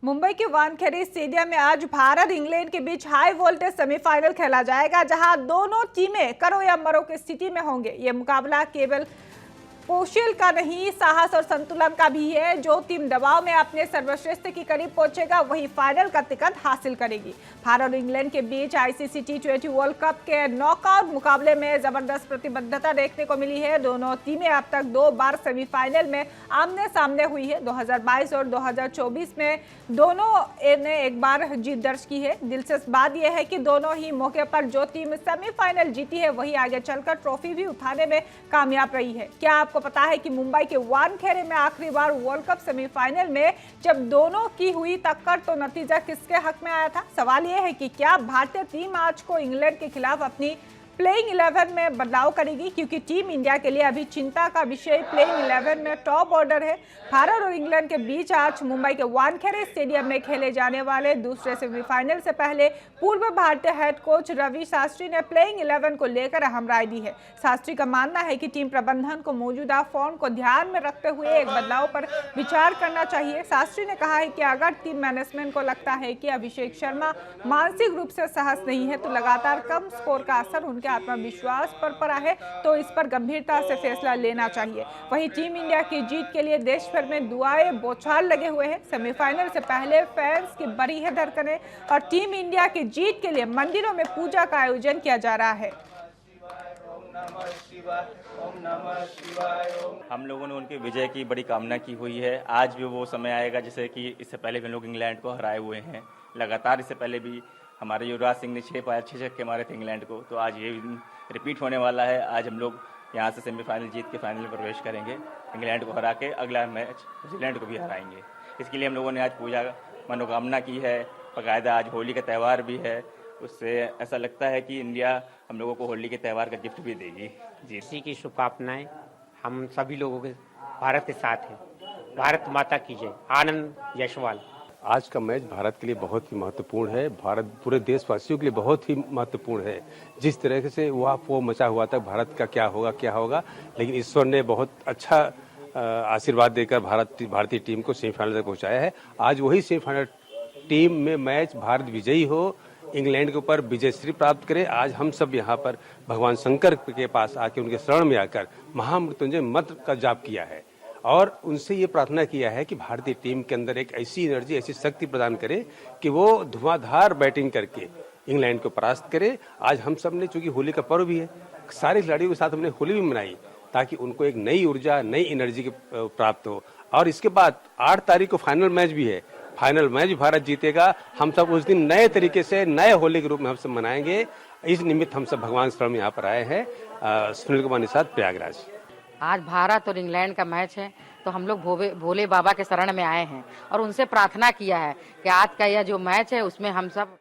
मुंबई के वानखेड़े स्टेडियम में आज भारत इंग्लैंड के बीच हाई वोल्टेज सेमीफाइनल खेला जाएगा, जहां दोनों टीमें करो या मरो की स्थिति में होंगे। ये मुकाबला केवल कौशल का नहीं, साहस और संतुलन का भी है। जो टीम दबाव में अपने सर्वश्रेष्ठ के करीब पहुंचेगा वही फाइनल का टिकट हासिल करेगी। भारत और इंग्लैंड के बीच आईसीसी T20 वर्ल्ड कप के नॉकआउट मुकाबले में जबरदस्त प्रतिबद्धता देखने को मिली है। दोनों टीमें अब तक 2 बार सेमीफाइनल में आमने सामने हुई है। 2022 और 2024 में दोनों ने एक बार जीत दर्ज की है। दिलचस्प बात यह है कि दोनों ही मौके पर जो टीम सेमीफाइनल जीती है वही आगे चलकर ट्रॉफी भी उठाने में कामयाब रही है। क्या आपको पता है कि मुंबई के वानखेड़े में आखिरी बार वर्ल्ड कप सेमीफाइनल में जब दोनों की हुई टक्कर तो नतीजा किसके हक में आया था? सवाल यह है कि क्या भारतीय टीम आज को इंग्लैंड के खिलाफ अपनी प्लेइंग 11 में बदलाव करेगी, क्योंकि टीम इंडिया के लिए अभी चिंता का विषय प्लेइंग 11 में टॉप ऑर्डर है। भारत और इंग्लैंड के बीच आज मुंबई के वानखेड़े स्टेडियम में खेले जाने वाले दूसरे सेमीफाइनल से पहले पूर्व भारतीय हेड कोच रवि शास्त्री ने प्लेइंग 11 को लेकर अहम राय दी है। शास्त्री का मानना है कि टीम प्रबंधन को मौजूदा फॉर्म को ध्यान में रखते हुए एक बदलाव पर विचार करना चाहिए। शास्त्री ने कहा है कि अगर टीम मैनेजमेंट को लगता है कि अभिषेक शर्मा मानसिक रूप से सहज नहीं है तो लगातार कम स्कोर का असर उनके आत्मविश्वास पर पड़ा है, तो इस पर गंभीरता से फैसला लेना चाहिए। वहीं टीम इंडिया की जीत के लिए देश भर में दुआएं बौछार लगे हुए हैं। सेमीफाइनल से पहले फैंस की बढ़ी है धड़कनें और टीम इंडिया की जीत के लिए मंदिरों में पूजा का आयोजन किया जा रहा है। हम लोगों ने उनके विजय की बड़ी कामना की हुई है। आज भी वो समय आएगा जैसे कि इससे पहले भी लोग इंग्लैंड को हराए हुए हैं लगातार। इससे पहले भी हमारे युवराज सिंह ने 6 छक्के मारे थे इंग्लैंड को, तो आज ये रिपीट होने वाला है। आज हम लोग यहाँ से सेमीफाइनल जीत के फाइनल में प्रवेश करेंगे। इंग्लैंड को हरा के अगला मैच न्यूजीलैंड को भी हराएंगे। इसके लिए हम लोगों ने आज पूजा मनोकामना की है। बाकायदा आज होली का त्यौहार भी है, उससे ऐसा लगता है कि इंडिया हम लोगों को होली के त्यौहार का गिफ्ट भी देगी। जी, इसी की शुभकामनाएं हम सभी लोगों के भारत के साथ है। भारत माता की जय। आनंद जयसवाल। आज का मैच भारत के लिए बहुत ही महत्वपूर्ण है। भारत पूरे देशवासियों के लिए बहुत ही महत्वपूर्ण है। जिस तरह से वो मचा हुआ था भारत का क्या होगा, लेकिन ईश्वर ने बहुत अच्छा आशीर्वाद देकर भारतीय टीम को सेमीफाइनल तक पहुंचाया है। आज वही सेमीफाइनल टीम में मैच भारत विजयी हो, इंग्लैंड के ऊपर विजयश्री प्राप्त करे। आज हम सब यहाँ पर भगवान शंकर के पास आके उनके शरण में आकर महामृत्युंजय मंत्र का जाप किया है और उनसे ये प्रार्थना किया है कि भारतीय टीम के अंदर एक ऐसी एनर्जी, ऐसी शक्ति प्रदान करे कि वो धुआंधार बैटिंग करके इंग्लैंड को परास्त करे। आज हम सब ने, चूंकि होली का पर्व भी है, सारे खिलाड़ियों के साथ हमने होली भी मनाई ताकि उनको एक नई ऊर्जा, नई एनर्जी प्राप्त हो। और इसके बाद 8 तारीख को फाइनल मैच भी है। फाइनल मैच भारत जीतेगा। हम सब उस दिन नए तरीके से, नए होली के रूप में हम सब मनाएंगे। इस निमित्त हम सब भगवान शरण में यहाँ पर आए हैं। सुनील कुमार निषाद, प्रयागराज। आज भारत और इंग्लैंड का मैच है, तो हम लोग भोले बाबा के शरण में आए हैं और उनसे प्रार्थना किया है कि आज का यह जो मैच है उसमें हम सब